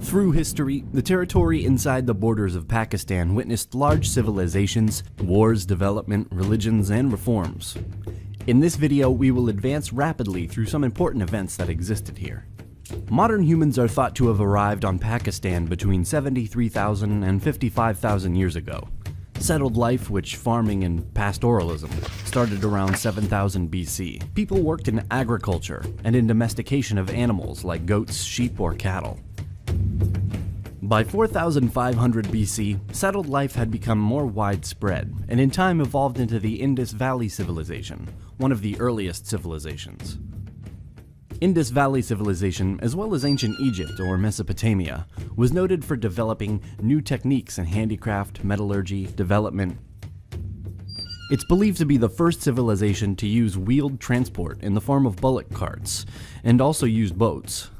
Through history, the territory inside the borders of Pakistan witnessed large civilizations, wars, development, religions, and reforms. In this video, we will advance rapidly through some important events that existed here. Modern humans are thought to have arrived on Pakistan between 73,000 and 55,000 years ago. Settled life, which farming and pastoralism, started around 7000 BC. People worked in agriculture and in domestication of animals like goats, sheep, or cattle. By 4500 BC, settled life had become more widespread, and in time evolved into the Indus Valley Civilization, one of the earliest civilizations. Indus Valley Civilization, as well as ancient Egypt or Mesopotamia, was noted for developing new techniques in handicraft, metallurgy, development. It's believed to be the first civilization to use wheeled transport in the form of bullock carts, and also used boats.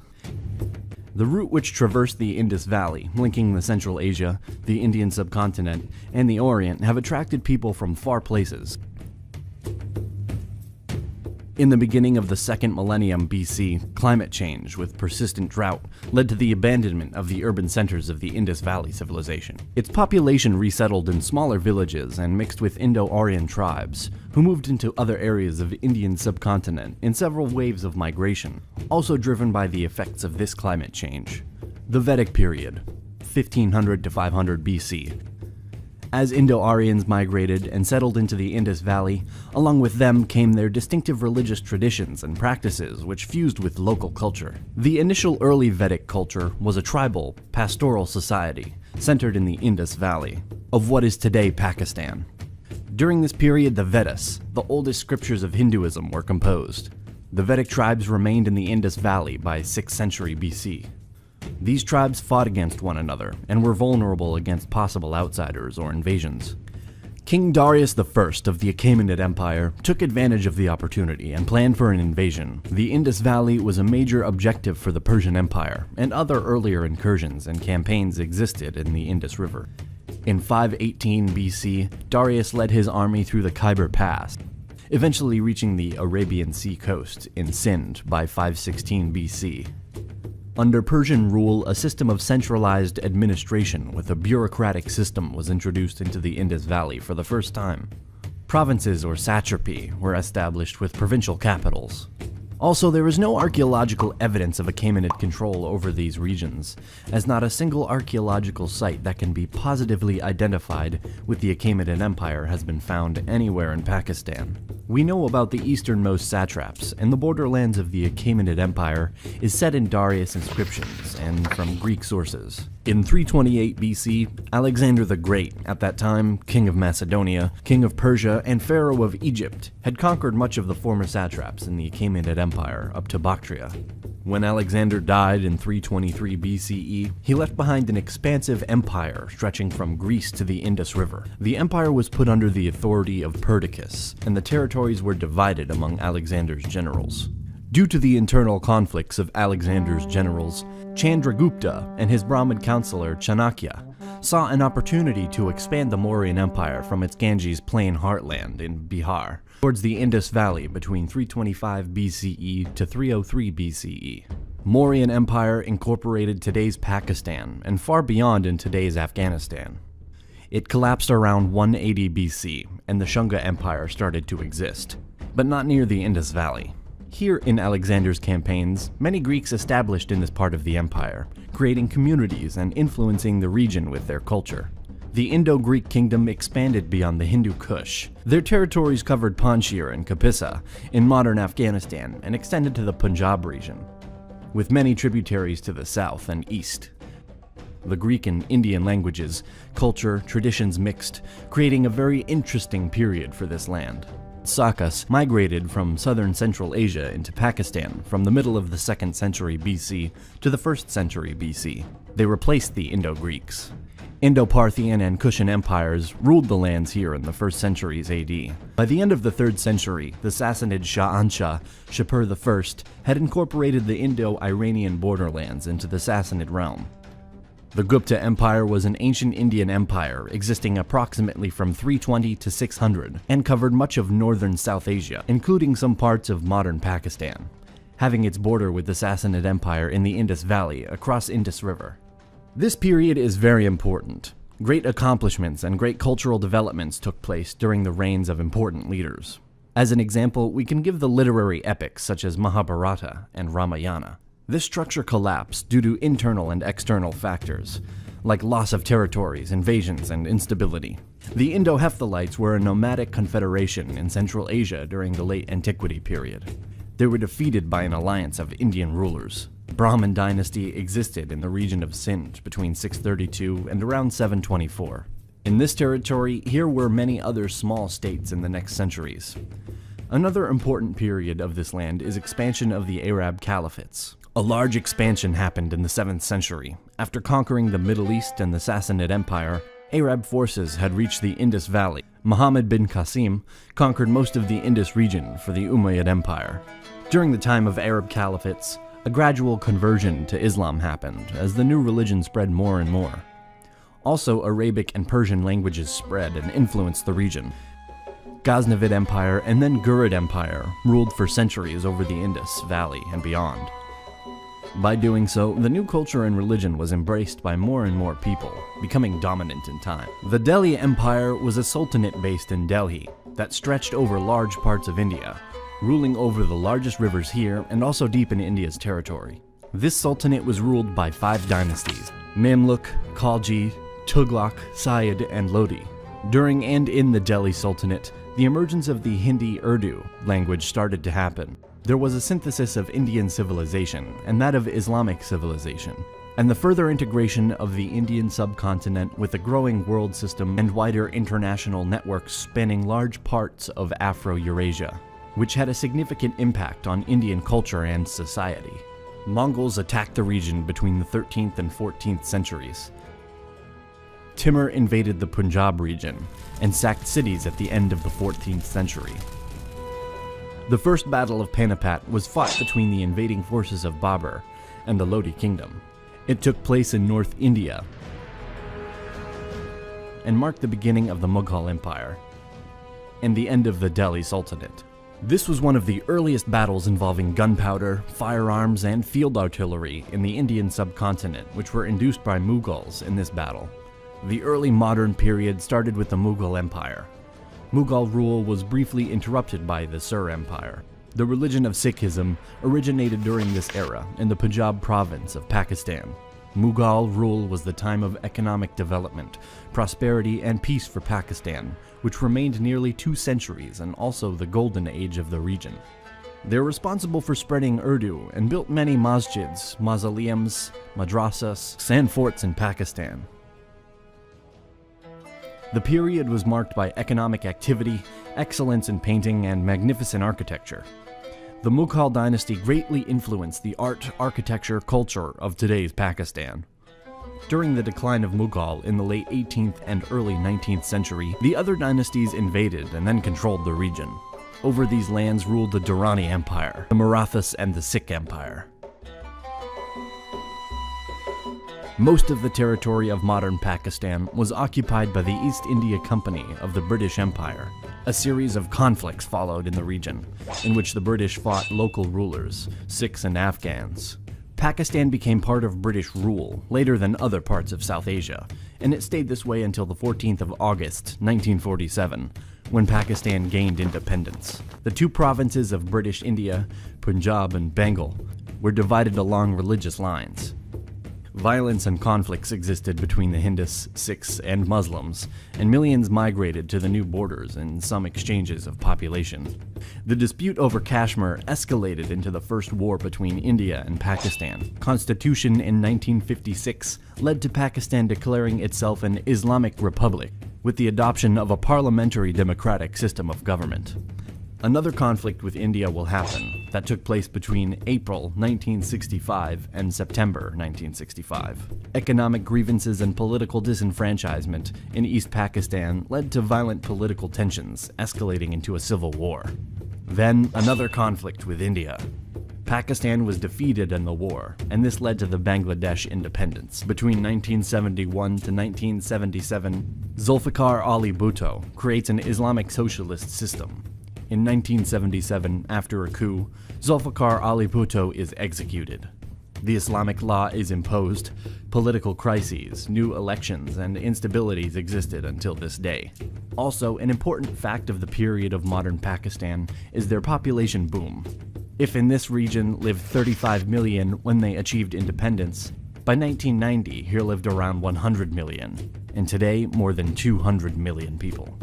The route which traversed the Indus Valley, linking the Central Asia, the Indian subcontinent, and the Orient, have attracted people from far places. In the beginning of the second millennium BC, climate change with persistent drought led to the abandonment of the urban centers of the Indus Valley civilization. Its population resettled in smaller villages and mixed with Indo-Aryan tribes, who moved into other areas of the Indian subcontinent in several waves of migration, also driven by the effects of this climate change. The Vedic period, 1500 to 500 BC. As Indo-Aryans migrated and settled into the Indus Valley, along with them came their distinctive religious traditions and practices which fused with local culture. The initial early Vedic culture was a tribal, pastoral society, centered in the Indus Valley, of what is today Pakistan. During this period, the Vedas, the oldest scriptures of Hinduism, were composed. The Vedic tribes remained in the Indus Valley by 6th century BC. These tribes fought against one another and were vulnerable against possible outsiders or invasions. King Darius I of the Achaemenid Empire took advantage of the opportunity and planned for an invasion. The Indus Valley was a major objective for the Persian Empire, and other earlier incursions and campaigns existed in the Indus River. In 518 BC, Darius led his army through the Khyber Pass, eventually reaching the Arabian Sea coast in Sindh by 516 BC. Under Persian rule, a system of centralized administration with a bureaucratic system was introduced into the Indus Valley for the first time. Provinces or satrapy were established with provincial capitals. Also, there is no archaeological evidence of Achaemenid control over these regions, as not a single archaeological site that can be positively identified with the Achaemenid Empire has been found anywhere in Pakistan. We know about the easternmost satraps, and the borderlands of the Achaemenid Empire is set in Darius inscriptions and from Greek sources. In 328 BC, Alexander the Great, at that time king of Macedonia, king of Persia, and pharaoh of Egypt, had conquered much of the former satraps in the Achaemenid Empire up to Bactria. When Alexander died in 323 BCE, he left behind an expansive empire stretching from Greece to the Indus River. The empire was put under the authority of Perdiccas, and the territories were divided among Alexander's generals. Due to the internal conflicts of Alexander's generals, Chandragupta and his Brahmin counselor Chanakya saw an opportunity to expand the Mauryan Empire from its Ganges plain heartland in Bihar towards the Indus Valley between 325 BCE to 303 BCE. Mauryan Empire incorporated today's Pakistan and far beyond in today's Afghanistan. It collapsed around 180 BC, and the Shunga Empire started to exist, but not near the Indus Valley. Here in Alexander's campaigns, many Greeks established in this part of the empire, creating communities and influencing the region with their culture. The Indo-Greek kingdom expanded beyond the Hindu Kush. Their territories covered Panjshir and Kapisa in modern Afghanistan and extended to the Punjab region, with many tributaries to the south and east. The Greek and Indian languages, culture, traditions mixed, creating a very interesting period for this land. Sakas migrated from southern Central Asia into Pakistan from the middle of the 2nd century BC to the 1st century BC. They replaced the Indo-Greeks. Indo-Parthian and Kushan empires ruled the lands here in the 1st centuries AD. By the end of the 3rd century, the Sassanid Shah Shapur I had incorporated the Indo-Iranian borderlands into the Sassanid realm. The Gupta Empire was an ancient Indian empire existing approximately from 320 to 600 and covered much of northern South Asia, including some parts of modern Pakistan, having its border with the Sassanid Empire in the Indus Valley across Indus River. This period is very important. Great accomplishments and great cultural developments took place during the reigns of important leaders. As an example, we can give the literary epics such as Mahabharata and Ramayana. This structure collapsed due to internal and external factors, like loss of territories, invasions, and instability. The Indo-Hephthalites were a nomadic confederation in Central Asia during the late Antiquity period. They were defeated by an alliance of Indian rulers. Brahmin dynasty existed in the region of Sindh between 632 and around 724. In this territory, here were many other small states in the next centuries. Another important period of this land is expansion of the Arab caliphates. A large expansion happened in the 7th century. After conquering the Middle East and the Sassanid Empire, Arab forces had reached the Indus Valley. Muhammad bin Qasim conquered most of the Indus region for the Umayyad Empire. During the time of Arab caliphates, a gradual conversion to Islam happened as the new religion spread more and more. Also, Arabic and Persian languages spread and influenced the region. Ghaznavid Empire and then Ghurid Empire ruled for centuries over the Indus Valley and beyond. By doing so, the new culture and religion was embraced by more and more people, becoming dominant in time. The Delhi Empire was a sultanate based in Delhi that stretched over large parts of India, ruling over the largest rivers here and also deep in India's territory. This sultanate was ruled by 5 dynasties: Mamluk, Khalji, Tughlaq, Sayyid, and Lodi. During and in the Delhi Sultanate, the emergence of the Hindi-Urdu language started to happen. There was a synthesis of Indian civilization and that of Islamic civilization, and the further integration of the Indian subcontinent with a growing world system and wider international networks spanning large parts of Afro-Eurasia, which had a significant impact on Indian culture and society. Mongols attacked the region between the 13th and 14th centuries. Timur invaded the Punjab region and sacked cities at the end of the 14th century. The First Battle of Panipat was fought between the invading forces of Babur and the Lodi kingdom. It took place in North India and marked the beginning of the Mughal Empire and the end of the Delhi Sultanate. This was one of the earliest battles involving gunpowder, firearms, and field artillery in the Indian subcontinent, which were induced by Mughals in this battle. The early modern period started with the Mughal Empire. Mughal rule was briefly interrupted by the Sur Empire. The religion of Sikhism originated during this era in the Punjab province of Pakistan. Mughal rule was the time of economic development, prosperity, and peace for Pakistan, which remained nearly 2 centuries and also the golden age of the region. They were responsible for spreading Urdu and built many masjids, mausoleums, madrasas, and forts in Pakistan. The period was marked by economic activity, excellence in painting, and magnificent architecture. The Mughal dynasty greatly influenced the art, architecture, culture of today's Pakistan. During the decline of Mughal in the late 18th and early 19th century, the other dynasties invaded and then controlled the region. Over these lands ruled the Durrani Empire, the Marathas, and the Sikh Empire. Most of the territory of modern Pakistan was occupied by the East India Company of the British Empire. A series of conflicts followed in the region, in which the British fought local rulers, Sikhs and Afghans. Pakistan became part of British rule later than other parts of South Asia, and it stayed this way until the 14th of August, 1947, when Pakistan gained independence. The 2 provinces of British India, Punjab and Bengal, were divided along religious lines. Violence and conflicts existed between the Hindus, Sikhs, and Muslims, and millions migrated to the new borders in some exchanges of population. The dispute over Kashmir escalated into the first war between India and Pakistan. Constitution in 1956 led to Pakistan declaring itself an Islamic republic, with the adoption of a parliamentary democratic system of government. Another conflict with India will happen that took place between April 1965 and September 1965. Economic grievances and political disenfranchisement in East Pakistan led to violent political tensions, escalating into a civil war. Then, another conflict with India. Pakistan was defeated in the war, and this led to the Bangladesh independence. Between 1971 to 1977, Zulfikar Ali Bhutto creates an Islamic socialist system. In 1977, after a coup, Zulfikar Ali Bhutto is executed. The Islamic law is imposed. Political crises, new elections, and instabilities existed until this day. Also, an important fact of the period of modern Pakistan is their population boom. If in this region lived 35 million when they achieved independence, by 1990 here lived around 100 million, and today more than 200 million people.